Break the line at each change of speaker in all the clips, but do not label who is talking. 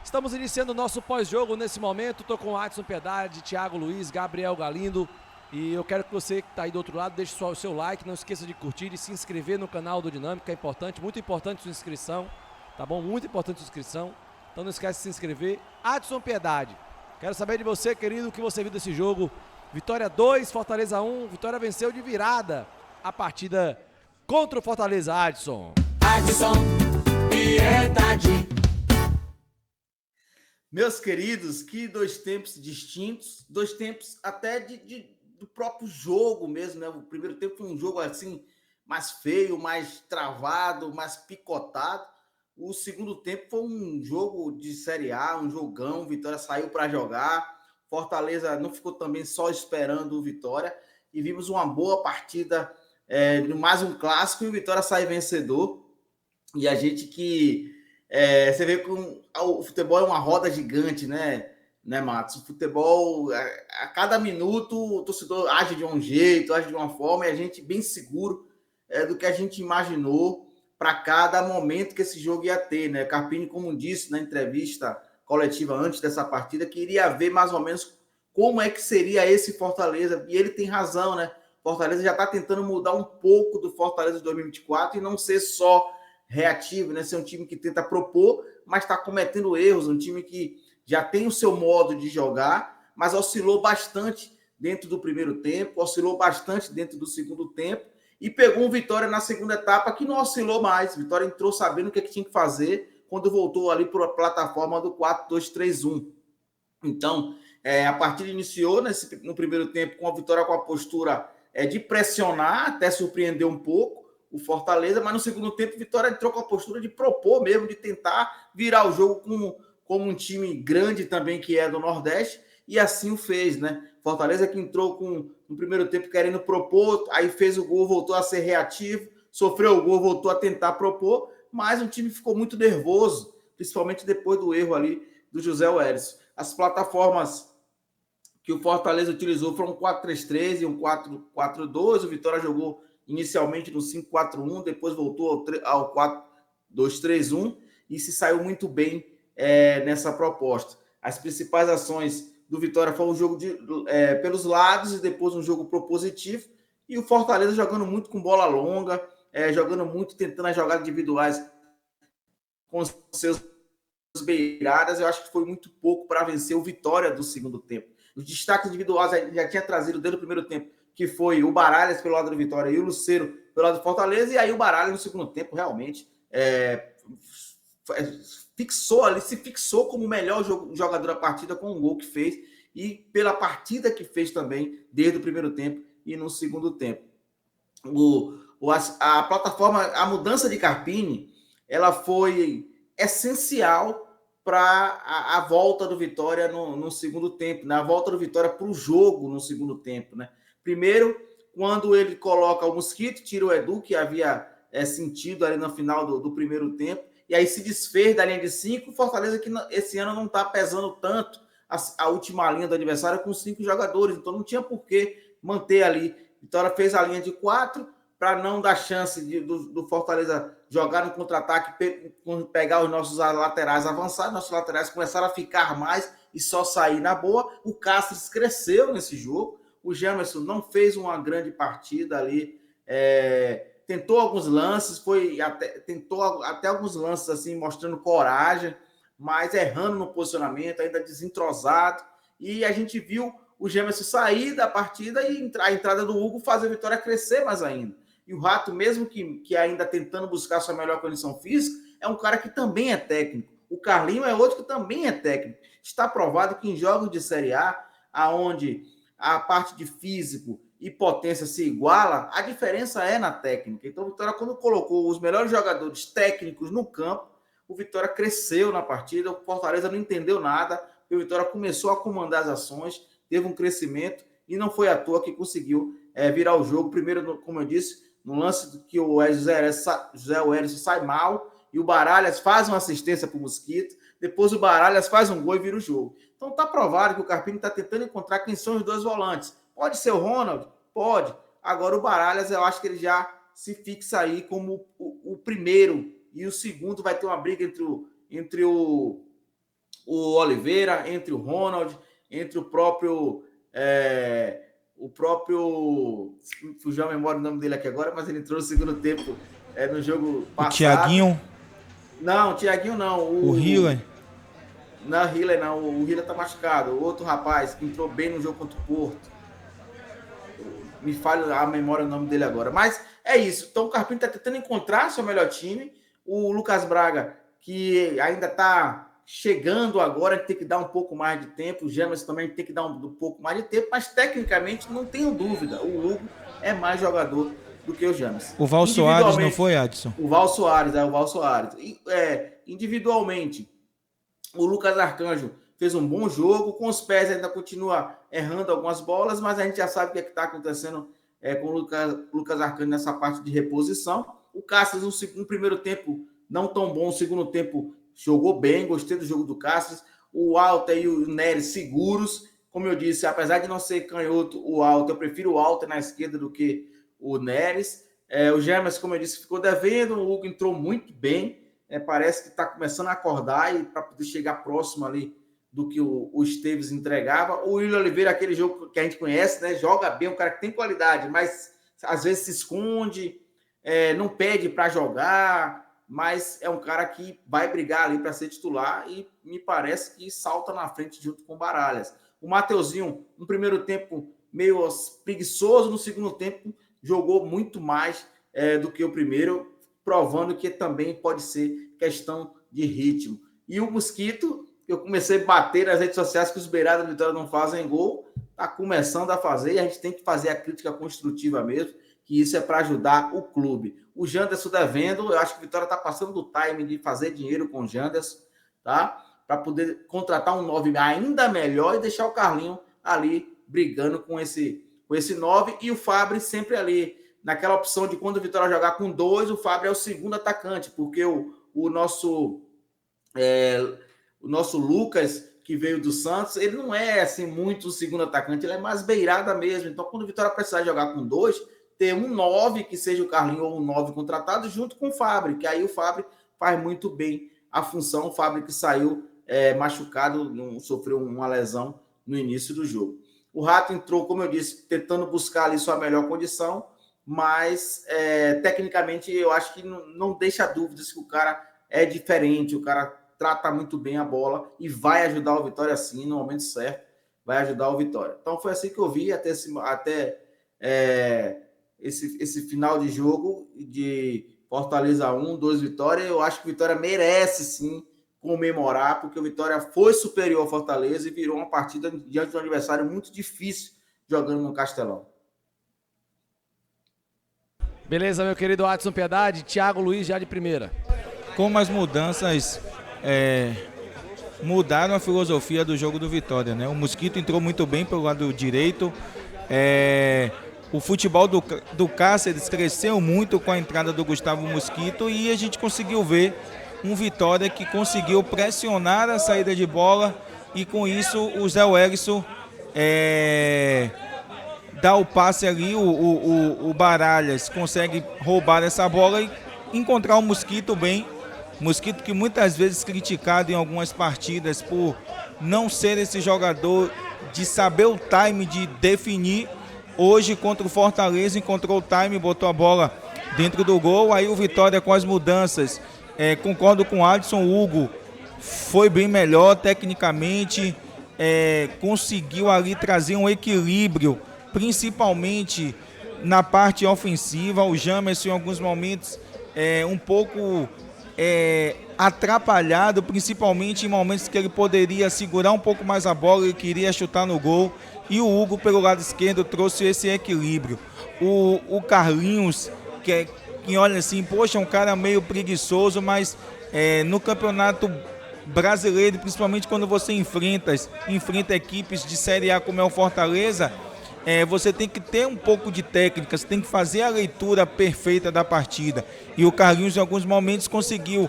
Estamos iniciando o nosso pós-jogo nesse momento. Estou com o Adson Piedade, Thiago Luiz, Gabriel Galindo. E eu quero que você que está aí do outro lado deixe o seu like, não esqueça de curtir e se inscrever no canal do Dinâmica, é importante, muito importante sua inscrição, tá bom? Muito importante sua inscrição. Então não esquece de se inscrever. Adson Piedade, quero saber de você, querido, o que você viu desse jogo. Vitória 2, Fortaleza 1, Vitória venceu de virada a partida contra o Fortaleza, Adson.
Adson Piedade.
Meus queridos, que dois tempos distintos, dois tempos até do próprio jogo mesmo, né? O primeiro tempo foi um jogo assim, mais feio, mais travado, mais picotado. O segundo tempo foi um jogo de Série A, um jogão, Vitória saiu para jogar, Fortaleza não ficou também só esperando o Vitória, e vimos uma boa partida, mais um clássico, e o Vitória sai vencedor, e a gente você vê que o futebol é uma roda gigante, né, Matos? O futebol, a cada minuto, o torcedor age de um jeito, age de uma forma, e a gente bem seguro do que a gente imaginou para cada momento que esse jogo ia ter, né? Carpini, como disse na entrevista coletiva antes dessa partida, que iria ver mais ou menos como é que seria esse Fortaleza, e ele tem razão, né? Fortaleza já está tentando mudar um pouco do Fortaleza de 2024 e não ser só reativo, né? Ser um time que tenta propor, mas está cometendo erros, um time que já tem o seu modo de jogar, mas oscilou bastante dentro do primeiro tempo, oscilou bastante dentro do segundo tempo, e pegou um Vitória na segunda etapa que não oscilou mais. Vitória entrou sabendo o que tinha que fazer quando voltou ali para a plataforma do 4-2-3-1. Então, a partida iniciou no primeiro tempo com a Vitória com a postura de pressionar, até surpreender um pouco o Fortaleza, mas no segundo tempo, Vitória entrou com a postura de propor mesmo, de tentar virar o jogo como um time grande também, que é do Nordeste, e assim o fez, né? Fortaleza que entrou no primeiro tempo querendo propor, aí fez o gol, voltou a ser reativo, sofreu o gol, voltou a tentar propor, mas o time ficou muito nervoso, principalmente depois do erro ali do José Welles. As plataformas que o Fortaleza utilizou foram um 4-3-3 e um 4-4-2, o Vitória jogou inicialmente no 5-4-1, depois voltou ao 4-2-3-1 e se saiu muito bem nessa proposta. As principais ações do Vitória foram um jogo pelos lados e depois um jogo propositivo, e o Fortaleza jogando muito com bola longa, jogando muito, tentando as jogadas individuais com seus beiradas. Eu acho que foi muito pouco para vencer o Vitória do segundo tempo. Os destaques individuais a gente já tinha trazido desde o primeiro tempo, que foi o Baralhas pelo lado do Vitória e o Lucero pelo lado do Fortaleza, e aí o Baralhas no segundo tempo realmente se fixou como o melhor jogador da partida com o gol que fez e pela partida que fez também desde o primeiro tempo e no segundo tempo. A plataforma, a mudança de Carpini, ela foi essencial para a volta do Vitória no segundo tempo, né? A volta do Vitória para o jogo no segundo tempo, né? Primeiro, quando ele coloca o Mosquito, tira o Edu, que havia sentido ali no final do primeiro tempo, e aí se desfez da linha de 5, o Fortaleza que esse ano não está pesando tanto a última linha do adversário com 5 jogadores, então não tinha por que manter ali. Vitória fez a linha de 4 para não dar chance do Fortaleza jogar no contra-ataque, pegar os nossos laterais avançados, nossos laterais começaram a ficar mais e só sair na boa. O Cáceres cresceu nesse jogo, o Jamerson não fez uma grande partida ali, tentou alguns lances, tentou até alguns lances assim, mostrando coragem, mas errando no posicionamento, ainda desentrosado, e a gente viu o Jamerson sair da partida e a entrada do Hugo fazer a Vitória crescer mais ainda. E o Rato, mesmo que ainda tentando buscar sua melhor condição física, é um cara que também é técnico. O Carlinho é outro que também é técnico. Está provado que em jogos de Série A, onde a parte de físico e potência se iguala, a diferença é na técnica. Então, o Vitória, quando colocou os melhores jogadores técnicos no campo, o Vitória cresceu na partida, o Fortaleza não entendeu nada, o Vitória começou a comandar as ações, teve um crescimento e não foi à toa que conseguiu virar o jogo. Primeiro, como eu disse, no lance que o José Welles sai mal e o Baralhas faz uma assistência para o Mosquito, depois o Baralhas faz um gol e vira o jogo. Então está provado que o Carpini está tentando encontrar quem são os dois volantes. Pode ser o Ronald? Pode. Agora o Baralhas, eu acho que ele já se fixa aí como o primeiro, e o segundo vai ter uma briga entre o o Oliveira, entre o Ronald, entre o próprio... fugiu a memória o nome dele aqui agora, mas ele entrou no segundo tempo no jogo passado.
O Thiaguinho?
Não, o Thiaguinho não.
O Hiller?
Não, o Hiller não. O Hiller tá machucado. O outro rapaz que entrou bem no jogo contra o Porto. Me falha a memória o nome dele agora. Mas é isso. Então o Carpini tá tentando encontrar seu melhor time. O Lucas Braga, que ainda tá chegando agora, tem que dar um pouco mais de tempo. O Jamerson também tem que dar um pouco mais de tempo. Mas tecnicamente, não tenho dúvida, o Hugo é mais jogador do que o Jamerson.
O Val Soares não foi, Adson?
O Val Soares. Individualmente, o Lucas Arcanjo fez um bom jogo, com os pés ainda continua errando algumas bolas, mas a gente já sabe o que está acontecendo com o Lucas Arcanjo nessa parte de reposição. O Cáceres, um primeiro tempo não tão bom, o segundo tempo jogou bem, gostei do jogo do Cáceres. O Walter e o Neres seguros, como eu disse, apesar de não ser canhoto o Walter, eu prefiro o Walter na esquerda do que o Neres. O Jamerson, como eu disse, ficou devendo, o Hugo entrou muito bem, parece que está começando a acordar e para poder chegar próximo ali do que o Esteves entregava. O Willian Oliveira, aquele jogo que a gente conhece, né? Joga bem, um cara que tem qualidade, mas às vezes se esconde, não pede para jogar, mas é um cara que vai brigar ali para ser titular e me parece que salta na frente junto com o Baralhas. O Mateuzinho, no primeiro tempo, meio preguiçoso, no segundo tempo, jogou muito mais do que o primeiro, provando que também pode ser questão de ritmo. E o Mosquito, eu comecei a bater nas redes sociais que os beirados do Vitória não fazem gol, está começando a fazer, e a gente tem que fazer a crítica construtiva mesmo, que isso é para ajudar o clube. O Janderson devendo, eu acho que o Vitória está passando do time de fazer dinheiro com o Janderson, tá? Para poder contratar um 9 ainda melhor e deixar o Carlinho ali brigando com esse 9, e o Fábio sempre ali, naquela opção de quando o Vitória jogar com 2, o Fábio é o segundo atacante, porque o nosso Lucas, que veio do Santos, ele não é assim muito o segundo atacante, ele é mais beirada mesmo. Então, quando o Vitória precisar jogar com 2, ter um 9, que seja o Carlinho ou um 9 contratado, junto com o Fábio, que aí o Fábio faz muito bem a função. O Fábio que saiu machucado, sofreu uma lesão no início do jogo. O Rato entrou, como eu disse, tentando buscar ali sua melhor condição, mas tecnicamente eu acho que não deixa dúvidas que o cara é diferente, o cara trata muito bem a bola e vai ajudar o Vitória sim, no momento certo, vai ajudar o Vitória. Então foi assim que eu vi até esse final de jogo de Fortaleza 1, 2 Vitória. Eu acho que o Vitória merece sim comemorar, porque o Vitória foi superior ao Fortaleza e virou uma partida diante de um adversário muito difícil jogando no Castelão.
Beleza, meu querido Adson Piedade, Thiago Luiz já de primeira.
Como as mudanças mudaram a filosofia do jogo do Vitória, né? O Mosquito entrou muito bem pelo lado direito, o futebol do Cáceres cresceu muito com a entrada do Gustavo Mosquito e a gente conseguiu ver um Vitória que conseguiu pressionar a saída de bola e com isso o Zé Wellison dá o passe ali, o Baralhas consegue roubar essa bola e encontrar o Mosquito bem. Mosquito que muitas vezes criticado em algumas partidas por não ser esse jogador de saber o time de definir. Hoje contra o Fortaleza encontrou o time, botou a bola dentro do gol. Aí o Vitória com as mudanças, concordo com o Adson, o Hugo foi bem melhor tecnicamente, conseguiu ali trazer um equilíbrio, principalmente na parte ofensiva. O Jamerson em alguns momentos um pouco atrapalhado, principalmente em momentos que ele poderia segurar um pouco mais a bola e queria chutar no gol, e o Hugo pelo lado esquerdo trouxe esse equilíbrio. O Carlinhos, que olha assim, poxa, um cara meio preguiçoso, mas no campeonato brasileiro, principalmente quando você enfrenta equipes de Série A como é o Fortaleza, você tem que ter um pouco de técnica, você tem que fazer a leitura perfeita da partida. E o Carlinhos, em alguns momentos, conseguiu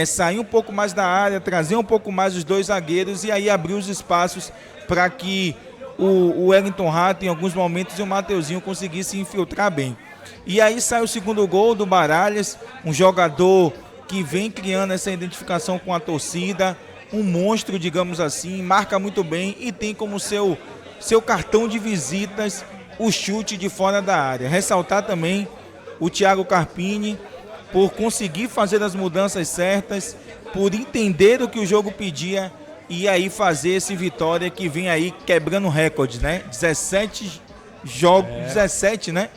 sair um pouco mais da área, trazer um pouco mais os dois zagueiros e aí abrir os espaços para que o Wellington Rato, em alguns momentos, e o Mateuzinho conseguissem infiltrar bem. E aí sai o segundo gol do Baralhas, um jogador que vem criando essa identificação com a torcida, um monstro, digamos assim, marca muito bem e tem como seu cartão de visitas o chute de fora da área. Ressaltar também o Thiago Carpini por conseguir fazer as mudanças certas, por entender o que o jogo pedia e aí fazer esse Vitória que vem aí quebrando recordes, né? 17 jogos, 17, né?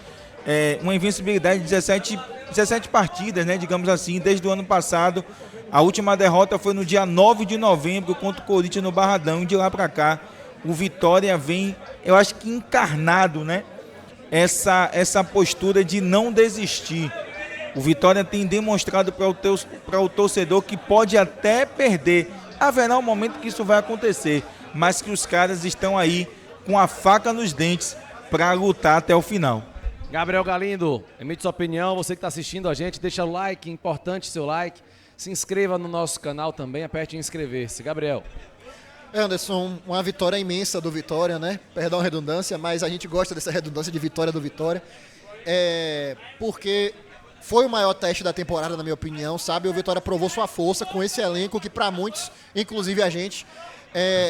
Uma invencibilidade de 17 partidas, né? Digamos assim, desde o ano passado. A última derrota foi no dia 9 de novembro contra o Corinthians no Barradão. E de lá para cá, o Vitória vem, eu acho que encarnado, né? Essa postura de não desistir. O Vitória tem demonstrado para o torcedor que pode até perder. Haverá um momento que isso vai acontecer, mas que os caras estão aí com a faca nos dentes para lutar até o final.
Gabriel Galindo, emite sua opinião. Você que está assistindo a gente, deixa o like, importante seu like. Se inscreva no nosso canal também, aperte em inscrever-se. Gabriel.
Anderson, uma vitória imensa do Vitória, né? Perdão a redundância, mas a gente gosta dessa redundância de vitória do Vitória. Porque foi o maior teste da temporada, na minha opinião, sabe? O Vitória provou sua força com esse elenco que para muitos, inclusive a gente,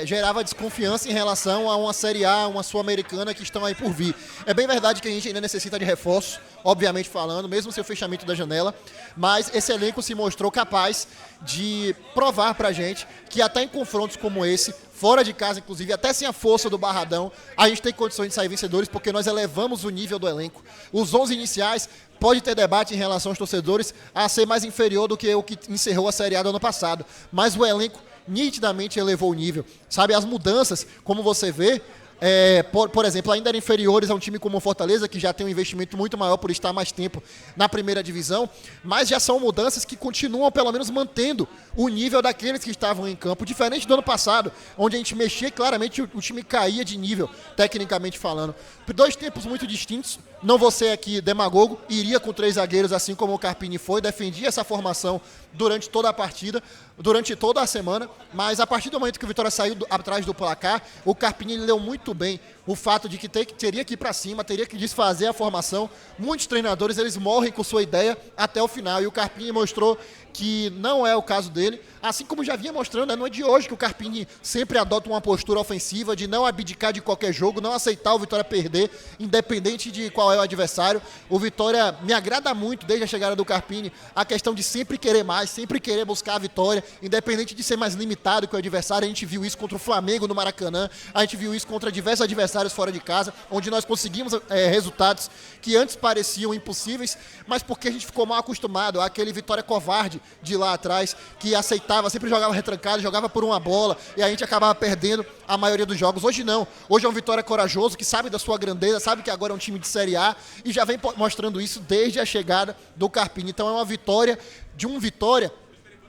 gerava desconfiança em relação a uma Série A, uma Sul-Americana que estão aí por vir. É bem verdade que a gente ainda necessita de reforço, obviamente falando, mesmo sem o fechamento da janela, mas esse elenco se mostrou capaz de provar pra gente que até em confrontos como esse, fora de casa inclusive, até sem a força do Barradão, a gente tem condições de sair vencedores porque nós elevamos o nível do elenco. Os 11 iniciais pode ter debate em relação aos torcedores a ser mais inferior do que o que encerrou a Série A do ano passado, mas o elenco nitidamente elevou o nível, sabe, as mudanças, como você vê, por exemplo, ainda eram inferiores a um time como o Fortaleza, que já tem um investimento muito maior por estar mais tempo na primeira divisão, mas já são mudanças que continuam pelo menos mantendo o nível daqueles que estavam em campo, diferente do ano passado, onde a gente mexia claramente, o time caía de nível, tecnicamente falando. Dois tempos muito distintos, não vou ser aqui demagogo, iria com 3 zagueiros, assim como o Carpini foi, defendia essa formação durante toda a partida, durante toda a semana, mas a partir do momento que o Vitória saiu atrás do placar, o Carpini leu muito bem o fato de que teria que ir para cima, teria que desfazer a formação. Muitos treinadores, eles morrem com sua ideia até o final, e o Carpini mostrou que não é o caso dele, assim como já vinha mostrando, né? Não é de hoje que o Carpini sempre adota uma postura ofensiva, de não abdicar de qualquer jogo, não aceitar o Vitória perder, independente de qual é o adversário. O Vitória me agrada muito, desde a chegada do Carpini, a questão de sempre querer mais, sempre querer buscar a vitória, independente de ser mais limitado que o adversário. A gente viu isso contra o Flamengo no Maracanã, a gente viu isso contra diversos adversários fora de casa, onde nós conseguimos resultados que antes pareciam impossíveis, mas porque a gente ficou mal acostumado àquele Vitória covarde de lá atrás, que aceitava, sempre jogava retrancado, jogava por uma bola, e a gente acabava perdendo a maioria dos jogos. Hoje não, hoje é um Vitória corajoso, que sabe da sua grandeza, sabe que agora é um time de Série A, e já vem mostrando isso desde a chegada do Carpini. Então é uma vitória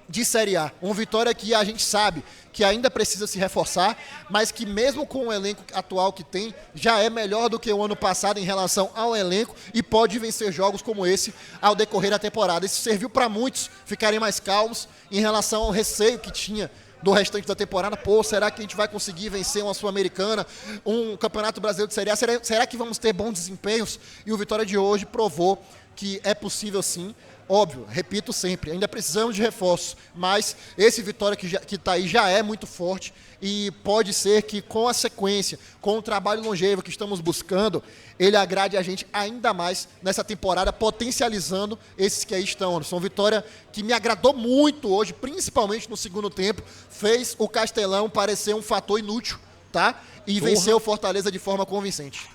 de Série A, uma vitória que a gente sabe que ainda precisa se reforçar, mas que mesmo com o elenco atual que tem, já é melhor do que o ano passado em relação ao elenco e pode vencer jogos como esse ao decorrer da temporada. Isso serviu para muitos ficarem mais calmos em relação ao receio que tinha do restante da temporada. Será que a gente vai conseguir vencer uma Sul-Americana, um Campeonato Brasileiro de Série A? Será que vamos ter bons desempenhos? E o Vitória de hoje provou que é possível sim. Óbvio, repito sempre, ainda precisamos de reforços, mas esse Vitória que está aí já é muito forte e pode ser que com a sequência, com o trabalho longevo que estamos buscando, ele agrade a gente ainda mais nessa temporada, potencializando esses que aí estão. São Vitória que me agradou muito hoje, principalmente no segundo tempo, fez o Castelão parecer um fator inútil, tá? E venceu o Fortaleza de forma convincente.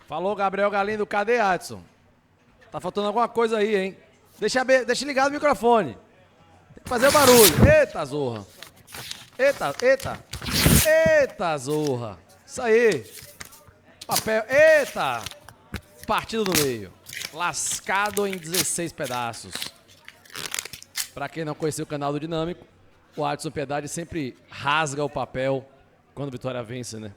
Falou, Gabriel Galindo. Cadê, Adson? Tá faltando alguma coisa aí, hein? Deixa ligado o microfone. Tem que fazer o barulho. Eita, zorra. Eita, zorra. Isso aí. Papel. Eita. Partido no meio. Lascado em 16 pedaços. Pra quem não conheceu o canal do Dinâmico, o Adson Piedade sempre rasga o papel quando a Vitória vence, né?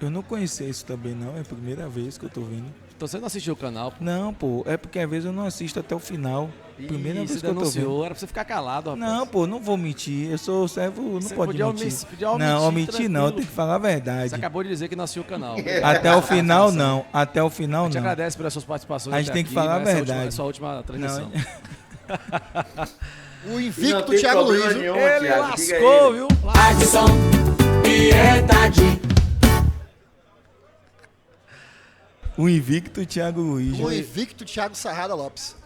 Eu não conhecia isso também, não. É a primeira vez que eu tô vendo.
Então você não assistiu o canal? Pô.
Não, pô. É porque às vezes eu não assisto até o final. Primeira vez que eu tô vendo.
Era pra você ficar calado, rapaz.
Não, pô, não vou mentir. Eu sou servo, não
você
pode mentir. Não, omitir não. Tem que falar a verdade.
Você acabou de dizer que não assistiu o canal.
Até o final, não. Até o final, não.
A gente agradece pelas suas participações.
A gente tem que falar a verdade.
Sua última transmissão.
O
Não
invicto
tem
Thiago
problema
Luiz.
nenhum,
Ele
Thiago, diga
lascou,
ele.
viu?
Adson, Piedade.
O invicto Thiago Luiz.
O invicto Thiago Sarrada Lopes.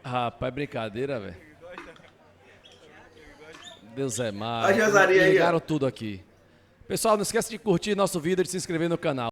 Rapaz, brincadeira, velho. Deus é mais.
Olha a Josaria aí, ó.
Ligaram tudo aqui. Pessoal, não esqueça de curtir nosso vídeo e de se inscrever no canal.